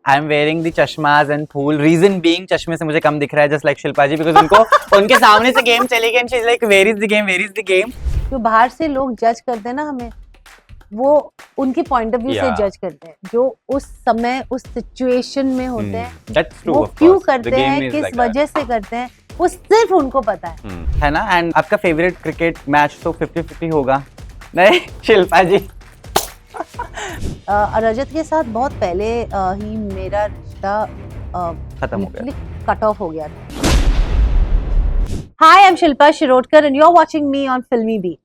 I am wearing the चश्माज and फूल, reason being चश्मे से मुझे कम दिख रहा है, just like Shilpa ji, because उनको उनके सामने से गेम चली गई and she is like where is the game, where is the game. जो बाहर से लोग जज करते हैं ना हमें, वो उनके पॉइंट ऑफ व्यू से Yeah. जज करते हैं, जो उस समय उस सिचुएशन में होते हैं, दैट्स ट्रू, वो ऑफ क्यों कोर्स द करते गेम हैं, इज किस लाइक वजह से करते हैं, वो सिर्फ उनको पता है। है ना। एंड आपका फेवरेट क्रिकेट मैच तो 50-50 होगा, नहीं शिल्पा जी? रजत के साथ बहुत पहले ही मेरा रिश्ता खत्म हो गया। कट ऑफ हो गया था। Hi, I am Shilpa Shirodkar and you are watching me on Filmibeat.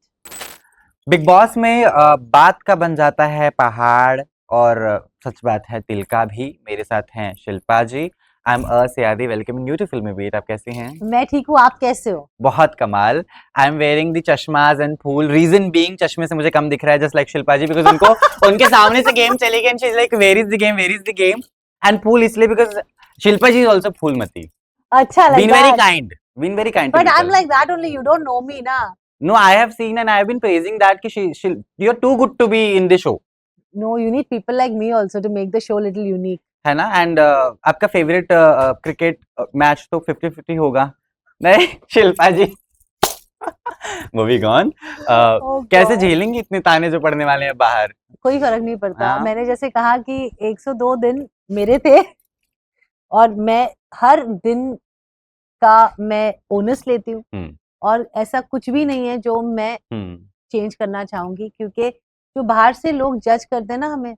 Bigg Boss में बात का बन जाता है पहाड़, और सच बात है दिल का भी। मेरे साथ हैं Shilpa ji. I am Sayadi, welcoming you to Filmibeat. आप कैसी हैं? मैं ठीक हूँ, आप कैसे हो? बहुत कमाल। आई एम वेयरिंग द चश्माज एंड फूल, रीजन बीइंग चश्मे से मुझे कम दिख रहा है, just like Shilpa ji, because उनको उनके सामने से गेम चली गई and she is like where is the game, where is the game. And फूल इसलिए because Shilpa ji is also Phoolmati, अच्छा, been very kind, been very kind. But I am like that only, you don't know मी ना। No, I have seen and I have been praising that कि you're too good to be in the show. No, you need people like me also to make the show little unique. है ना। And आपका favourite cricket match तो 50-50 होगा, नहीं शिल्पा जी? Movie gone. कैसे झेलेंगी इतने ताने जो पड़ने वाले हैं बाहर? कोई फर्क नहीं पड़ता। हाँ? मैंने जैसे कहा कि 102 दिन मेरे थे और मैं हर दिन का मैं ओनस लेती हूँ, और ऐसा कुछ भी नहीं है जो मैं चेंज करना चाहूंगी, क्योंकि जो बाहर से लोग जज करते हैं ना हमें,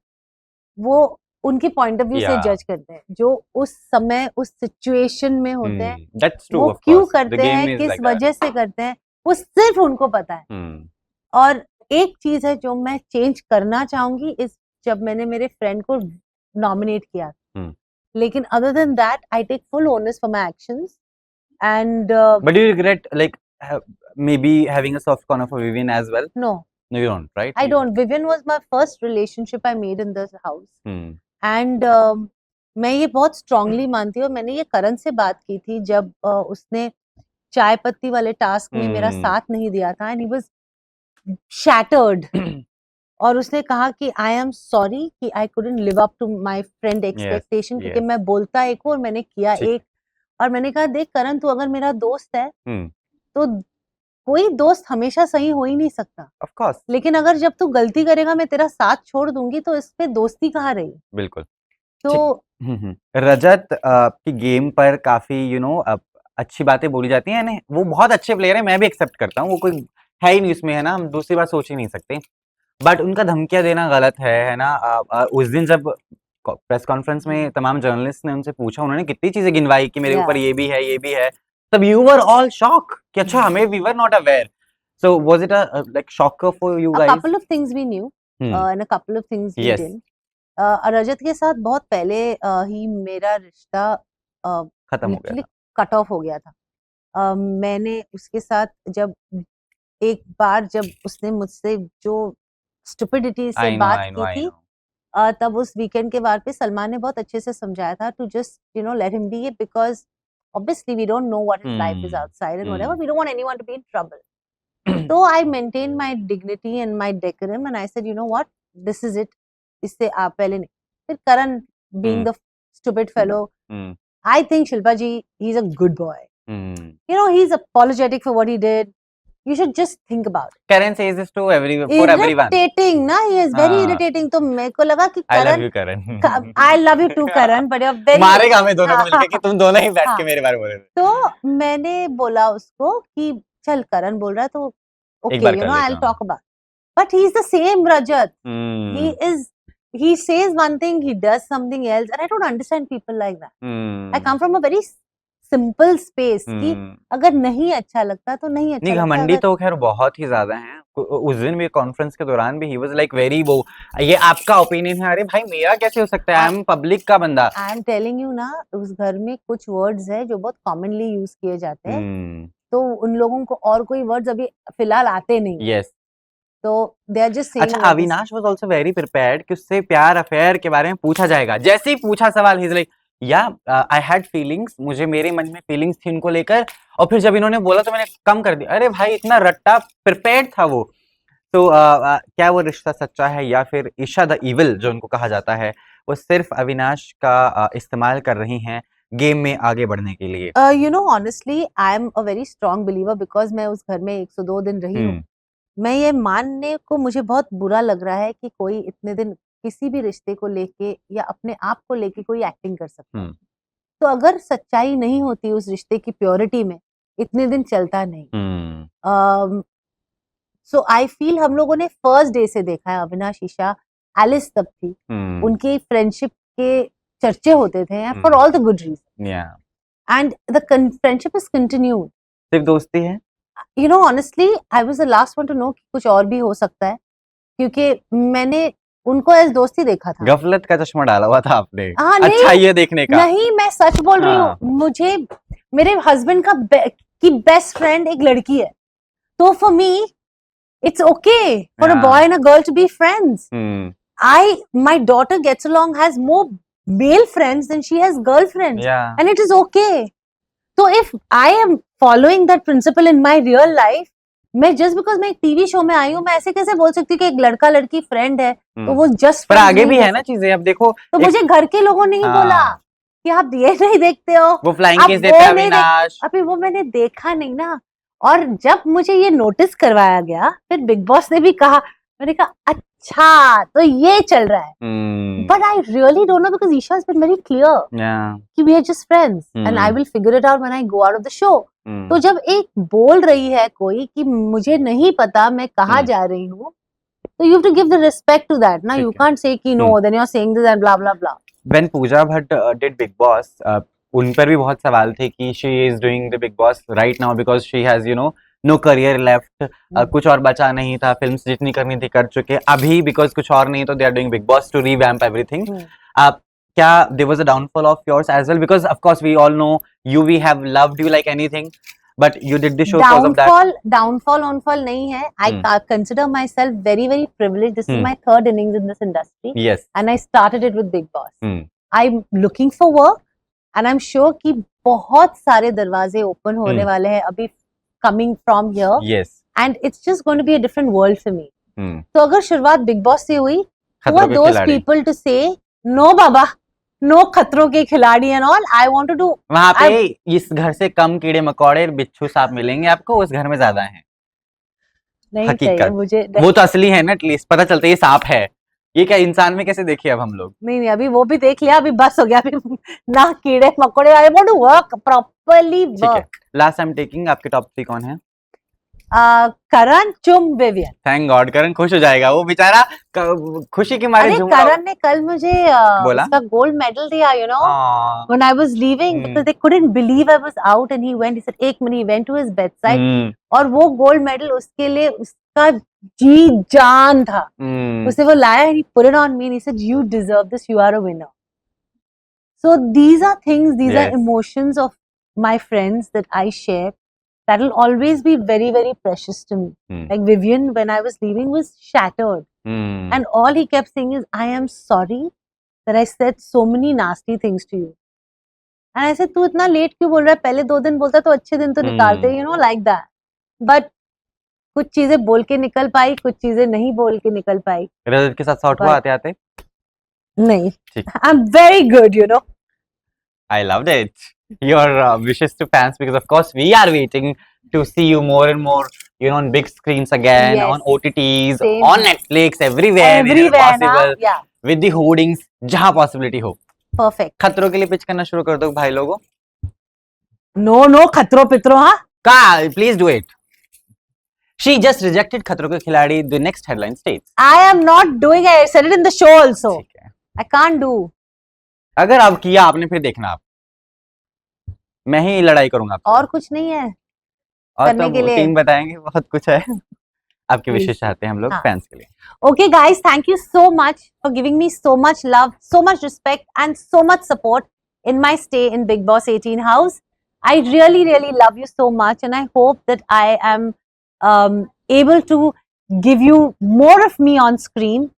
वो उनके पॉइंट ऑफ व्यू से जज करते हैं, जो उस समय उस सिचुएशन में होते हैं, That's true, वो of क्यों course. The करते game हैं, is किस like that. वजह से करते हैं, वो सिर्फ उनको पता है। और एक चीज है जो मैं चेंज करना चाहूंगी, इस जब मैंने मेरे फ्रेंड को नॉमिनेट किया, लेकिन other than that I take full honours for my actions and But do you regret like maybe having a soft corner for Vivian as well? no, No, you don't, right? I don't. Vivian was my first relationship I made in this house. And मैं ये बहुत strongly मानती हूँ, और मैंने ये करण से बात की थी जब उसने चाय पत्ती वाले टास्क में मेरा साथ नहीं दिया था, एंड ही वाज शैटर्ड। और उसने कहा कि आई एम सॉरी कि I couldn't live up to my friend expectation, क्योंकि मैं बोलता एक हूँ और मैंने किया एक। और मैंने कहा देख करण, तू अगर मेरा दोस्त है तो कोई दोस्त हमेशा सही हो ही नहीं सकता, ऑफ कोर्स, लेकिन अगर जब तू गलती करेगा मैं तेरा साथ छोड़ दूंगी, तो इस पे दोस्ती कहाँ रही? बिल्कुल। तो रजत की गेम पर काफी अच्छी बातें बोली जाती हैं, वो बहुत अच्छे प्लेयर है, मैं भी एक्सेप्ट करता हूँ, वो कोई है ही नहीं उसमें, है ना, हम दूसरी बात सोच ही नहीं सकते। बट उनका धमकियां देना गलत है ना। उस दिन जब प्रेस कॉन्फ्रेंस में तमाम जर्नलिस्ट ने उनसे पूछा, उन्होंने कितनी चीजें गिनवाई कि मेरे ऊपर ये भी है, ये भी है, तब यू वर ऑल शॉक कि अच्छा, हमें we were not aware. So was it a like shocker for you guys? A couple of things we knew, and a couple of things we didn't. रजत के साथ बहुत पहले ही मेरा रिश्ता खत्म हो गया था, कट ऑफ हो गया था। मैंने उसके साथ जब एक बार जब उसने मुझसे जो स्टुपिडिटी से बात की थी, तब उस वीकेंड के बार पे सलमान ने बहुत अच्छे से समझाया था to just let him be, because obviously we don't know what his life is outside and whatever, we don't want anyone to be in trouble. So I maintained my dignity and my decorum and I said, you know what, this is it. इससे आप पहले नहीं। फिर करण being the stupid fellow, I think Shilpa ji, he's a good boy. He's apologetic for what he did. You should just think about it. Karan says this to for everyone. Irritating ना, he is very irritating. तो मेरे को लगा कि I love you Karan. I love you too Karan, but you're very मारेगा हमें दोनों को मिलके कि तुम दोनों ही बैठ के मेरे बारे में बोले। तो मैंने बोला उसको कि चल करण बोल रहा है तो okay, I'll talk about. But he's the same Rajat. He says one thing, he does something else, and I don't understand people like that. I come from a very simple space कि अगर नहीं अच्छा लगता तो नहीं अच्छा लगता। घमंडी तो खैर बहुत ही ज्यादा हैं। उस दिन भी कॉन्फ्रेंस के दौरान भी ही वाज लाइक वेरी वो, ये आपका ओपिनियन है, अरे भाई मेरा कैसे हो सकता है, आई एम पब्लिक का बंदा। आई एम टेलिंग यू ना, उस घर में कुछ वर्ड्स है जो बहुत कॉमनली यूज किए जाते हैं, तो उन लोगों को और कोई वर्ड्स अभी फिलहाल आते नहीं। यस, तो दे आर जस्ट सेइंग। अच्छा, Avinash was also very prepared कि उससे प्यार अफेयर के बारे में पूछा जाएगा। जैसे ही पूछा सवाल, he is like I had feelings, मुझे मेरे मन में फीलिंग्स थी उनको लेकर, और फिर जब इन्होंने बोला तो मैंने कम कर दिया। अरे भाई, इतना रट्टा प्रिपेयर्ड था वो। तो क्या वो रिश्ता सच्चा है या फिर ईशा द इविल जो उनको कहा जाता है, वो सिर्फ अविनाश का इस्तेमाल कर रही हैं गेम में आगे बढ़ने के लिए? You know, honestly, I am a very strong believer because मैं उस घर में 102 दिन रही हूँ। मैं ये मानने को मुझे बहुत बुरा लग रहा है कि कोई इतने दिन किसी भी रिश्ते को लेके या अपने आप को लेके कोई एक्टिंग कर सकता है। तो अगर सच्चाई नहीं होती उस रिश्ते की प्योरिटी में, इतने दिन चलता नहीं। सो आई फील हम लोगों ने फर्स्ट डे से देखा है, अविनाश, ईशा, एलिस तब थी, उनकी फ्रेंडशिप के चर्चे होते थे for all the good reason, and the friendship is continued. सिर्फ दोस्ती है? You know, honestly I was the last one to know कि कुछ और भी हो सकता है, क्योंकि मैंने उनको एज दोस्ती देखा था। गफलत का चश्मा डाला हुआ था आपने। हाँ, अच्छा ये देखने का। नहीं, मैं सच बोल रही हूँ। मुझे मेरे हस्बैंड का की बेस्ट फ्रेंड एक लड़की है, तो for me it's okay for a boy and a girl to be friends. My daughter gets along, has more male friends than she has girlfriends, and it is okay. So if I am following that principle in my real life, मैं just because मैं एक TV show में आई हूँ, मैं ऐसे कैसे बोल सकती हूँ कि एक लड़का लड़की फ्रेंड है तो वो जस्ट पर आगे भी है ना चीजें। अब देखो, तो मुझे घर के लोगों ने ही बोला कि आप ये नहीं देखते हो, वो फ्लाइंग किस देते हैं अविनाश। अभी वो मैंने देखा नहीं ना, और जब मुझे ये नोटिस करवाया गया, फिर बिग बॉस ने भी कहा, मैंने कहा अच्छा तो ये चल रहा है। But I really don't know because Isha has been very clear कि we are just friends and I will figure it out when I go out of the show. तो जब एक बोल रही है कोई कि मुझे नहीं पता मैं कहाँ जा रही हूँ, तो you have to give the respect to that ना। You can't say कि no, then you're saying this and blah blah blah. When Pooja Bhatt did Big Boss, उन पर भी बहुत सवाल थे कि she is doing the Big Boss right now because she has no career left, कुछ और बचा नहीं था, फिल्म्स जितनी करनी थी कर चुके, अभी because कुछ और नहीं तो they are doing Big Boss to revamp everything. क्या there was a downfall of yours as well, because of course we all know you, we have loved you like anything, but you did the show because of that. Downfall नहीं है. I consider myself very very privileged. This is my third innings in this industry. Yes. And I started it with Big Boss. I'm looking for work and I'm sure कि बहुत सारे दरवाजे open होने वाले हैं अभी coming from here. Yes. And it's just going to be a different world for me. तो अगर शुरुआत Big Boss से हुई, who are those people to say no बाबा, no Khatron Ke Khiladi and all, I want to do. वहाँ पे इस घर से कम कीड़े मकोड़े बिच्छू सांप मिलेंगे आपको, उस घर में ज्यादा हैं। नहीं चाहिए मुझे, वो तो असली है ना, एटलीस्ट पता चलता है ये सांप है। ये क्या इंसान में कैसे देखिए अब हम लोग? नहीं, अभी वो भी देख लिया, अभी बस हो गया, अभी ना कीड़े मकोड़े, I want to work properly. ठीक है, लास्ट टाइम टेकिंग आपके टॉप 3 कौन है? करण, चुम, विवियन। थैंक गॉड, करण खुश हो जाएगा, वो बेचारा खुशी के मारे झूम रहा। करण ने कल मुझे उसका गोल्ड मेडल दिया, you know, when I was leaving, because they couldn't believe I was out and he went, he said एक minute, he went to his bedside, और वो गोल्ड मेडल उसके लिए उसका जी जान था, उसे वो लाया, and he put it on me and he said you deserve this, you are a winner. So these are things, these are emotions of my friends that I share, that will always be very very precious to me. Like Vivian, when I was leaving, was shattered, and all he kept saying is I am sorry that I said so many nasty things to you. And I said तू इतना late क्यों बोल रहा है, पहले 2 दिन बोलता तो अच्छे दिन तो निकालते, you know, like that. But कुछ चीजें बोल के निकल पाई, कुछ चीजें नहीं बोल के निकल पाई। रजत के साथ शॉट हुआ आते आते? नहीं, I'm very good, you know. I loved it. Your wishes to fans, because of course we are waiting to see you more and more, you know, on big screens again, on OTTs, on Netflix, everywhere possible, with the hoardings, जहाँ possibility हो। Perfect. खतरों के लिए pitch करना शुरू कर दो भाई लोगों। No, खतरों पितरों, हाँ? का, please do it. She just rejected खतरों के खिलाड़ी. The next headline states. I am not doing it. I said it in the show also. I can't do. अगर आप किया आपने, फिर देखना आप, मैं ही लड़ाई करूंगा। और कुछ नहीं है और करने तो के लिए। टीम बताएंगे, बहुत कुछ है। आपके विशेष चाहते हैं हम लोग फैंस के लिए। Okay guys, thank you so much for giving me so much love, so much respect and so much support in my stay in Big Boss 18 house. I really really love you so much and I hope that I am able to give you more of me on screen.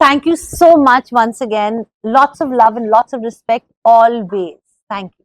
Thank you so much once again. Lots of love and lots of respect always. Thank you.